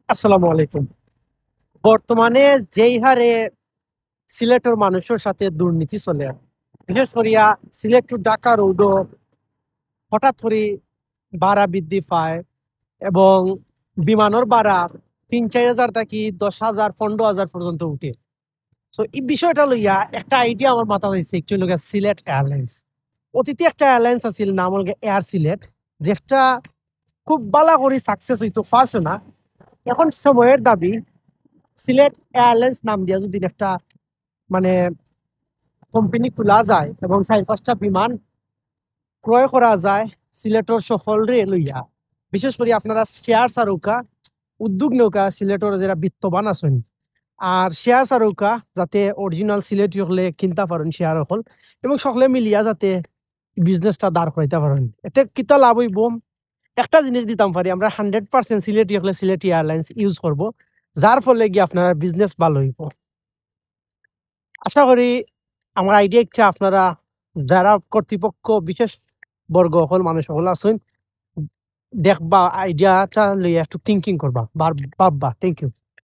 আসসালামু আলাইকুম। বর্তমানে যেই হারে সিলেটের মানুষের সাথে দুর্নীতি চলে, বিশেষ করিয়া সিলেট টু ঢাকা রোডও হঠাৎ করে ভাড়া বৃদ্ধি পায় এবং বিমানের ভাড়া ৩-৪ হাজার থাকি ১০,০০০ ১৫,০০০ পর্যন্ত উঠে। সো এই বিষয়টা লইয়া একটা আইডিয়া আমার মাথা হয়েছে, একটু লইয়া সিলেট এয়ারলাইন্স। অতীতে একটা এয়ারলাইন্স আছিল, নাম হল এয়ার সিলেট, যেটা খুব বালা করে সাকসেস হইতো পারছে না। এখন সময়ের দাবি সিলেট এয়ারলাইন্স নাম দিয়া যদি একটা মানে কোম্পানি খোলা যায় এবং ৪-৫টা বিমান ক্রয় করা যায় সিলেটর সকলরে লইয়া, বিশেষ করে আপনারা শেয়ার সারৌকা উদ্যোগ নৌকা সিলেটর যারা বিত্তবান আছেন আর শেয়ার সারৌকা যাতে অরিজিনাল সিলেটি হলে কিনতে পারেন শেয়ার হল এবং সকলে মিলিয়া যাতে বিজনেসটা দাঁড় করাইতে পারেন। এতে কিতা লাভ হইব, একটা জিনিস দিতাম পারি, আমরা 100% সিলেটি হলে সিলেটি এয়ারলাইন্স ইউজ করব, যার ফলে গিয়ে আপনারা বিজনেস ভালো হইব। আশা করি আমার আইডিয়া ইচ্ছা আপনারা যারা কর্তৃপক্ষ বিশেষ বর্গ সকল মানুষ সকল আছেন দেখবা, আইডিয়াটা লইয়া একটু থিঙ্কিং করবা, ভাববা। Thank you.